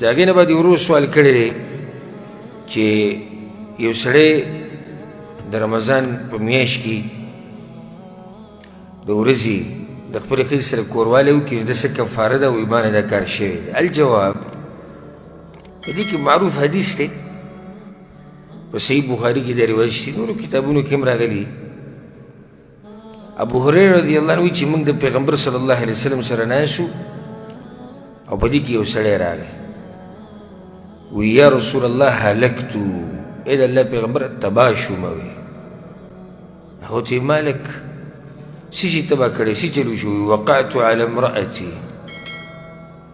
د هغې نه بعد یې ورو سوال کړی دی چې یو سړی د رمضان په میاشت کې د ورځې د خپلې ښځې سره کوروالی وکړي نو د څه کفاره ده او ایمان دا کار شوی دی. الجواب په دې کې معروف حدیث دی، په صحیح بخاري کې دا روایت شي، نورو کتابونو کې هم راغلي. ابو هريره رضی الله عنه وایي چې موږ د پیغمبر صلی الله علیه وسلم سره ناست وو او په دې کې یو سړی راغی، وی یا رسول الله هلکتو، ای د الله پیغمبر تباه شوم. وی هغه ته مالک څه شي تباه کړی، څه چلو شو؟ وقعت على امرأتي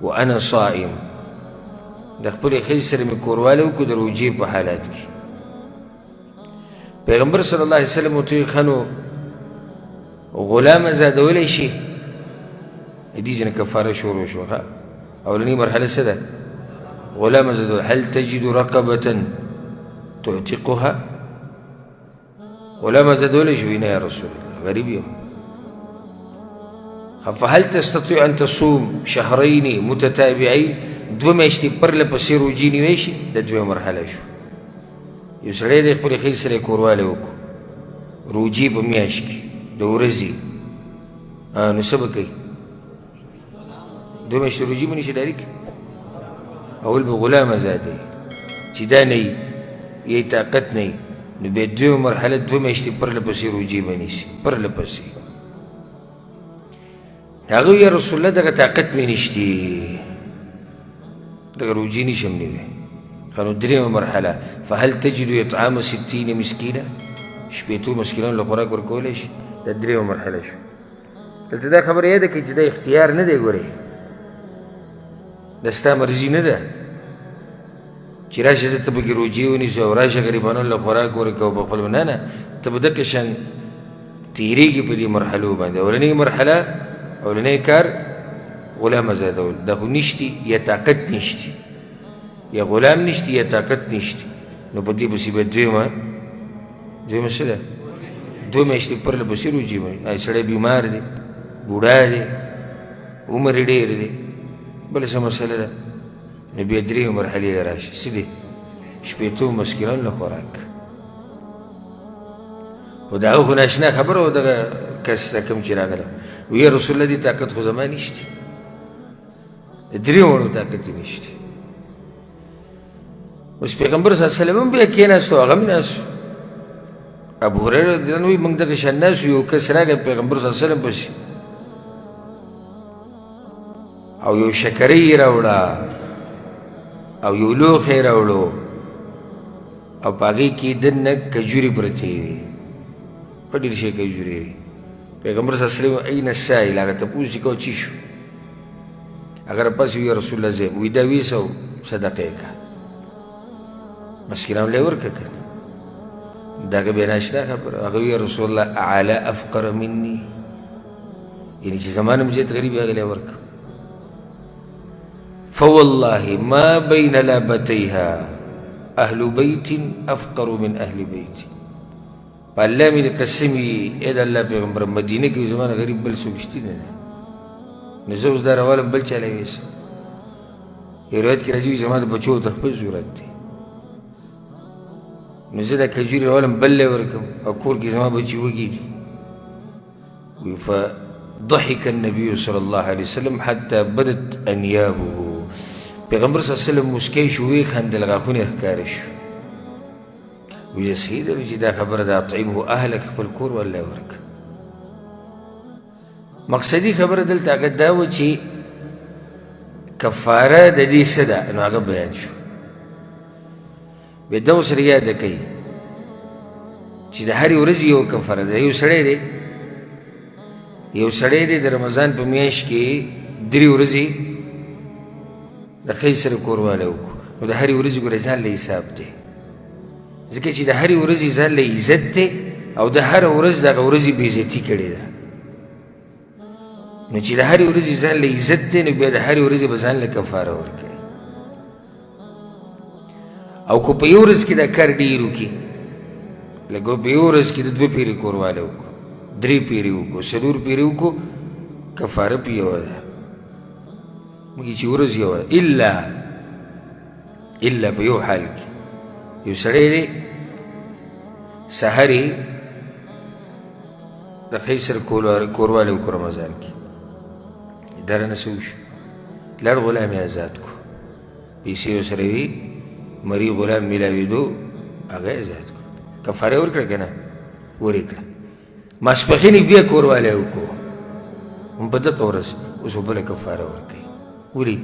وانا صائم، د خپلې ښځې سره مې کوروالی وکړو د روژې په حالات کې. پیغمبر صلی الله علیه وسلم ورته ویل ښه نو غلام ازادولی شي؟ دې ځینې کفاره شروع شوه. ښه اولنۍ مرحله څه ده؟ غلام ازادول. هل تجد رقبة تعتقها؟ غلام ازادولی شي؟ نه یا رسول الله، غریب یم. فهل تستطيع ان تصوم شهرين متتابعين؟ دوه میاشتې پرله پسې روژې نیوی شي؟ د دویمه مرحله شو. یو سړی دی خپلې ښځې سره یې کوروالی وکړو روژې په میاشت کې د ورځې، نو څه به کوي؟ دوه میاشتې روژې به نیسي ډایرکټ؟ اول به غلام ازادوي، چې دا نه وي یا طاقت نه وي نو بیا دویمه مرحله دوه میاشتې پرله پسې روژې به نیسي، پرله پسې. هغه وی یا رسول الله دغه طاقت مې نشتې، دغه روژې نشم نیوی. ښه نو درېیمه مرحله فهل تجد اطعام 60 مسکینه، شپېتو مسکینانو له خوراک ورکولی شي؟ دا درېیمه مرحله شو. دلته دا خبره یاده کړئ چې دا اختیار نه دی، ګورئ دا ستا مرضي نه ده چې راشه زه ته پکې روژې ونیسو او راشه غریبانو له خوراک ورکوو په خپل. نه نه، ته به دقه شان تېرېږي په دې مرحلو باندې. اولنۍ مرحله اولنۍ کار غلام ازادول، دا خو نشتي یا طاقت نشتي، یا غلام نشتي یا طاقت نشتي، نو په دې پسې به دویمه څه ده؟ دوه میاشتې پرله پسې روژې باندې. ای سړی بیمار دی، بوډا دی، عمر یې ډېر دی، بله څه مسله ده، نو بیا درېیمه مرحلې له راشي. څه دی؟ شپېتو مسکینانو له خوراک. خو د هغه خو ناشنا خبره وه دغه کس ته کوم چې راغلی، وی یا رسول الله دې طاقت خو زما نشته، درېیمه وړو طاقت یې نشته. اوس پیغمبر صلی الله علیه وسلم هم بیا کېناستو، هغه هم ناست. ابو هریره رضی الله عنه وایي موږ دغه شان ناست یو کس راغی پیغمبر صلی الله علیه وسلم پسې او یو شکرۍ یې راوړه او یو لوښی یې راوړو او په هغې کې دننه کجورې پرتې وې، په ډېر شی کجورې وې. پیغمبر صلی الله علیه وسلم این السائل، هغه تپوس یې کوه چی شو؟ هغه راپاڅېد وی یا رسول الله زه وی دا 200 صدقه یې کړه، مسکینانو له یې ورکړه که نه؟ دا که بیا ناشنا خبره. هغه وی یا رسول الله اعلی افقر مني، یعنې چې زما نه هم زیات غریب هغې له یې ورکړه. فوالله ما بين لابتيها اهل بيت افقر من اهل بيتي. په الله مې د قسم وي ای د الله پیغمبر، مدینه کې زما نه غریب بل څوک شته نه، نو زه اوس دا راولم بل چا له یوسم. یو روایت کې راځي زما د بچو ته خپل ضرورت دی، نو زه دا کجورې راولم بل له یې ورکړم او کور کې زما بچي وږي دي. وی فضحك النبي صلی الله علیه وسلم حتی بدت انیابه. پیغمبر صلی الله علیه وسلم مسکی شو، ویې خندل، غاښونه یې ښکاره شو. وی صحیح ده چې دا خبره ده، اطعمه اهلک، خپل کور والله یې ورکړه. مقصدي خبره دلته هغه دا وه چې کفاره د دې څه ده، نو هغه بیان شو. بیا دا ورسره یاده کوي چې د هرې ورځې یو کفاره ده. یو سړی دی د رمضان په میاشت کې 3 ورځې د ښځې سره کوروالی وکړو، نو د هرې ورځې ګوره ځان له حساب دی، ځکه چې د هرې ورځې ځان له عزت دی او د هره ورځ دغه ورځې بې عزتي کړې ده. نو چې د هرې ورځې ځان له عزت دی، نو بیا د هرې ورځې به ځان له کفاره ورکوي. او که په یو ورځ کې دا کار ډېر وکړي، لکه په یو ورځ کې د 2 پیرې کوروالی وکړو، 3 پیرې وکړو، 4 پیرې وکړو، کفاره پې یوه ده، موږ چې ورځ یوه ده. الا الا په یو حال کې یو سړی دی سحر یې د ښځې سره کوروالی وکړو رمضان کې دره نه څه وشو لړ غلام یې ازاد کړو پیسې ورسره وي مري غلام میلاوېدو هغه یې ازاد کړو کفاره یې ورکړه که نه ورې کړه ماسپښین یې بیا کوروالی وکړو هم په دغه ورځ اوس به بله کفاره ورکوي ولې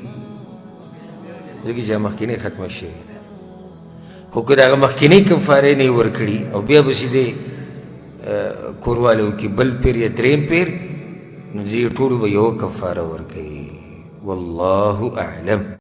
ځکه چې مخکینۍ ختمه شوې ده خو که د هغه مخکینۍ کفارې نه یې ورکړي او بیا به سیدې کوروالی وکړي بل پیر یا دریم پیر نو دې ټولو به یوه کفاره ورکوي والله اعلم